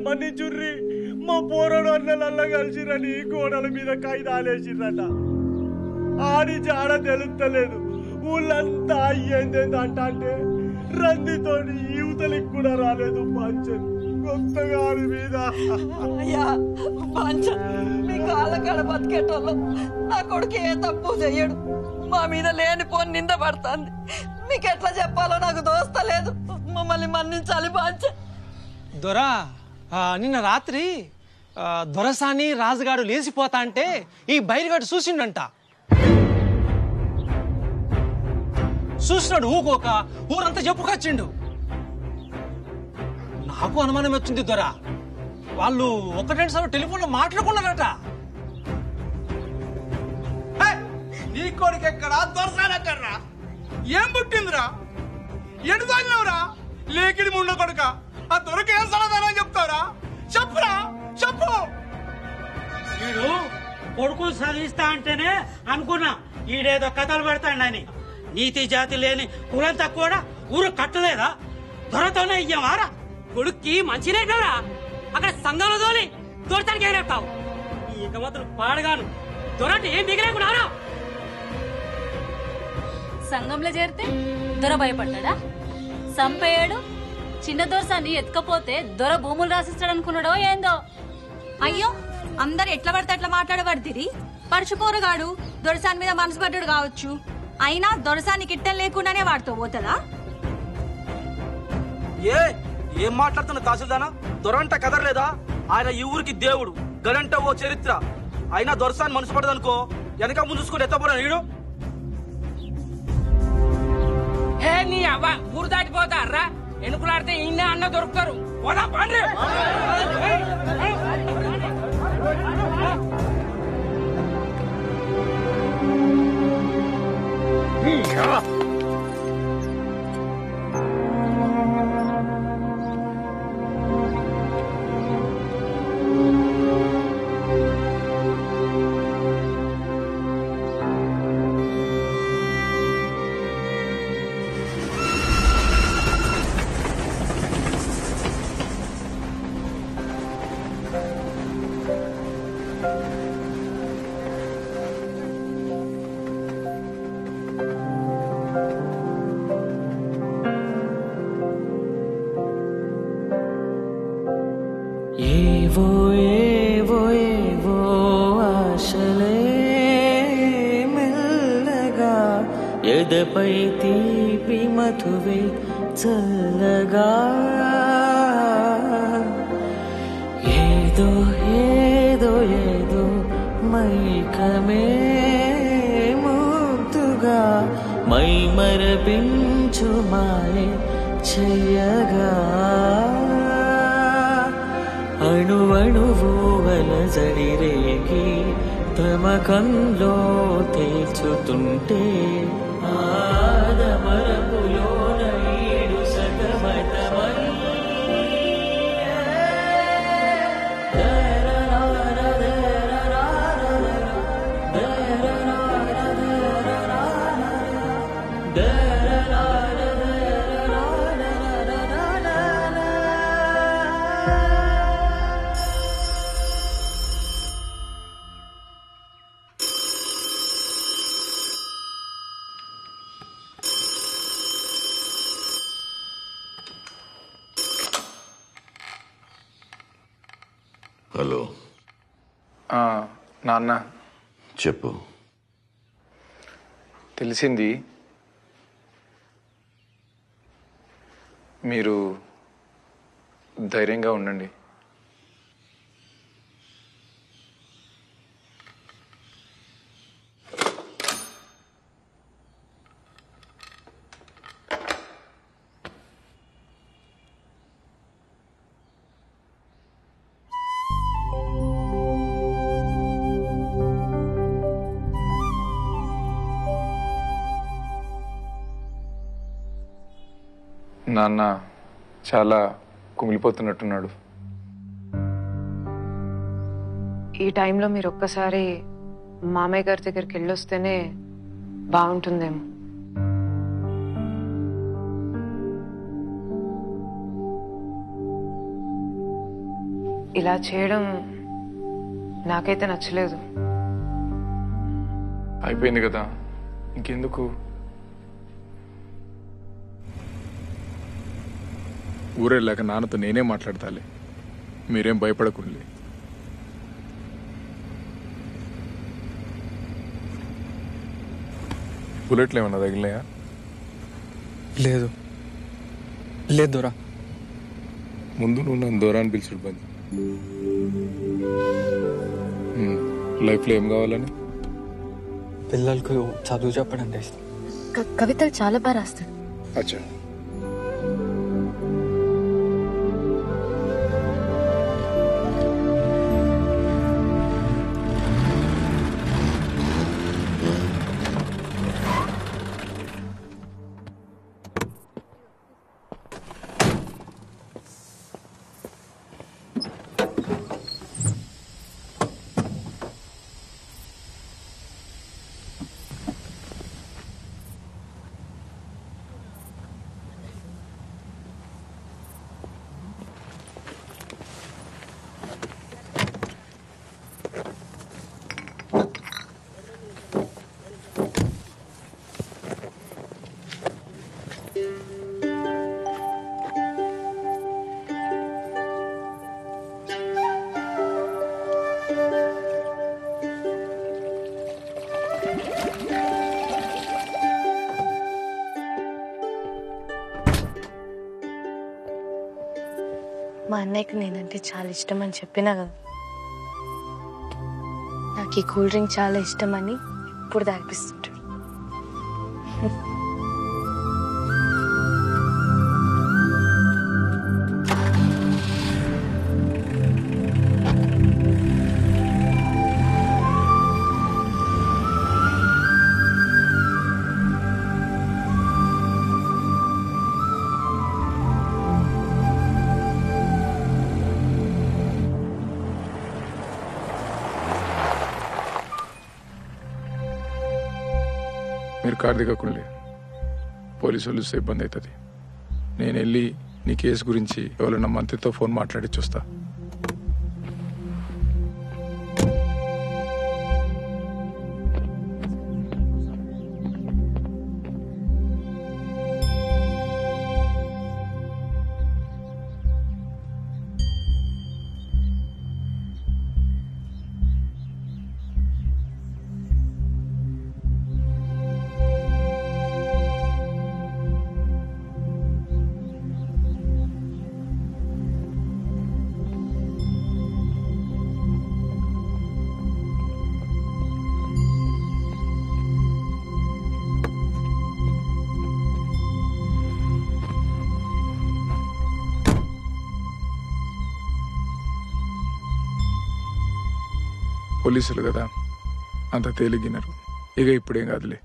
మన్నిచుర్రి మా పోరడు అన్నలల్లా కలిసిరని గోడల మీద కాయిదాలేసిరట. ఆడి జాడ తెలుస్తలేదు. ఊళ్ళంతా అయ్యేందేందంట అంటే రందితోని యువతలికి కూడా రాలేదు. పంచన్ కొత్తగా ఆడి మీద మీ కాళ్ళకాడ బతికేటోళ్ళు నా కొడుకు ఏ తప్పు చెయ్యడు. మా మీద లేనిపోని నింద పడుతుంది. మీకెట్లా చెప్పాలో నాకు దోస్తలేదు. మమ్మల్ని మన్నించాలి పంచన్. దొరా నిన్న రాత్రి దొరసాని రాజుగాడు లేచిపోతా అంటే ఈ బయలుగాడు చూసిండంట. చూసినాడు ఊకోక ఊరంతా చెప్పుకొచ్చిండు. నాకు అనుమానం వచ్చింది దొరా, వాళ్ళు ఒకటేంటి సార్ టెలిఫోన్లో మాట్లాడుకున్నారట. నీ కొడుకు ఎక్కడా దొరసాని ఎక్కడరా? ఏం పుట్టిందిరా? ఎడుదాన్నవరా లేకిడి ముండ కొడుక? ఆ దొరక ఏం సమాధానం చెప్తారా? చెప్పురా, చెప్పు. వీడు కొడుకులు చదివిస్తా అంటేనే అనుకున్నా ఈడేదో కథలు పెడతాడని. నీతి జాతి లేని కులంతా కూడా ఊరు కట్టలేదా? దొరతోనే ఇయ్యమారా? కొడుక్కి మంచినేటరా అక్కడ సంఘంలో తోలి దొరతానికి ఏరేస్తావు. ఈ గమతులు పాడగాను దొరటి ఏం మిగిలేకున్నారా? సంఘంలో చేరితే దొర భయపడ్డా? సంపేయడు చిన్న దొరసాన్ని ఎత్తుకపోతే దొర భూములు రాసిస్తాడు అనుకున్నాడో ఏందో. అయ్యో, అందరు ఎట్లా పడితే అట్లా మాట్లాడబడితిరి. పరుచుపోరగాడు దొరసాని మీద మనసు పడ్డాడు కావచ్చు. అయినా దొరసానికి ఇట్టం లేకుండానే వాడితో పోతుందా? ఏం మాట్లాడుతున్న తహసీల్దానా? దొరంట కదరలేదా? ఆయన ఈ ఊరికి దేవుడు, గనంట ఓ చరిత్ర. అయినా దొరసాని మనసు పడదనుకో వెనక ముందు చూసుకుని ఎత్తపోరా నీడు. నీ అవ్వ ఊరు దాటిపోతారా? ఎనుకులాడితే ఇన్నే అన్న దొరుకుతారు. పోదా పండ్రి. ఏవో ఏవో ఏవో ఆశలే మెల్లగా ఎదపై తీపి మధువే చల్లగా ఏదో ఏదో ఏదో మైకమే ముద్దుగా మై మరపించు మాయే చెయ్యగా అణువణువు అలజడి రేగి తమకంలో తేల్చుతుంటే ఆదమరపులోన ఈడు సగమతమై హలో నాన్న చెప్పు. తెలిసింది, మీరు ధైర్యంగా ఉండండి. నాన్న చాలా కుమిలిపోతున్నట్టున్నాడు. ఈ టైంలో మీరు ఒక్కసారి మామయ్య గారి దగ్గరికి వెళ్ళొస్తేనే బాగుంటుందేమో. ఇలా చేయడం నాకైతే నచ్చలేదు. అయిపోయింది కదా, ఇంకెందుకు? ఊరెళ్ళాక నాన్నతో నేనే మాట్లాడతాలే, మీరేం భయపడకుండి. బుల్లెట్లు ఏమన్నా తగిలినాయా? లేదు లేదు దొరా. ముందు నువ్వు నన్ను దూరా అని పిలిచుడు బంద్. లైఫ్లో ఏం కావాలని? పిల్లలకు చదువు చెప్పడం ఇష్టం. కవితలు చాలా బాగా రాస్తాడు. అచ్చా, మా అన్నయ్యకి నేనంటే చాలా ఇష్టం అని చెప్పినా కదా. నాకు ఈ కూల్ డ్రింక్ చాలా ఇష్టం అని ఇప్పుడు తాగిపిస్తుంటాడు. మీరు కారు దిగకుండే, పోలీసు వాళ్ళు ఇబ్బంది అవుతుంది. నేను వెళ్ళి నీ కేసు గురించి ఎవరైనా మంత్రితో ఫోన్ మాట్లాడి చూస్తా. పోలీసులు కదా, అంత తేలిగినరు. ఇక ఇప్పుడేం కాదులే.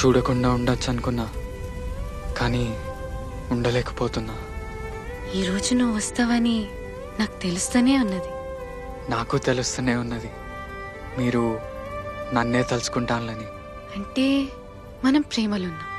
చూడకుండా ఉండొచ్చు అనుకున్నా, కానీ ఉండలేకపోతున్నా. ఈరోజు నువ్వు వస్తావని నాకు తెలుస్తూనే ఉన్నది. నాకు తెలుస్తూనే ఉన్నది మీరు నన్నే తలుచుకుంటానులని. అంటే మనం ప్రేమలున్నాం.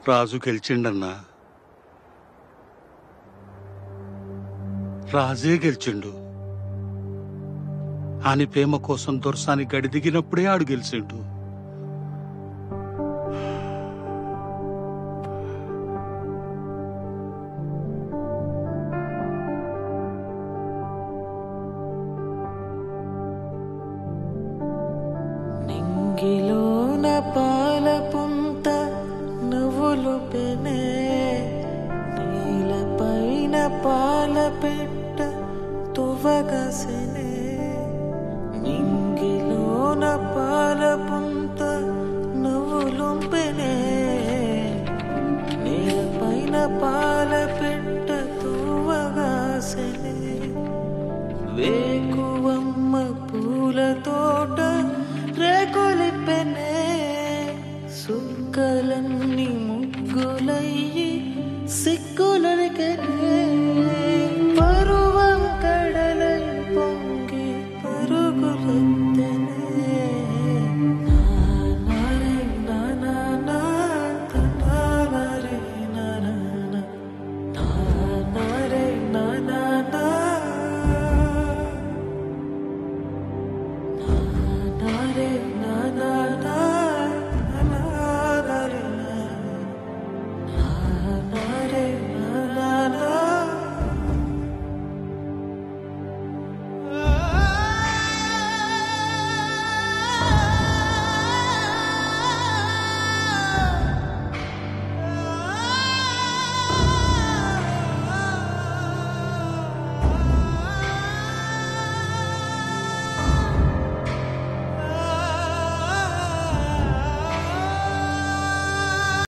రాజు గెలిచిండన్నా, రాజే గెలిచిండు. ఆని ప్రేమ కోసం దొరసాని గడి దిగినప్పుడే ఆడు గెలిచిండు. నింగిలోన పాల పుంత నువ్వులు పెనే, నీలపైన పాల పెట్ట తువ్వగసెనే. నింగిలోన పాల పుంత నువ్వులు పెనే, నీలపైన పాల పెట్ట తువ్వగసెనే. వేకు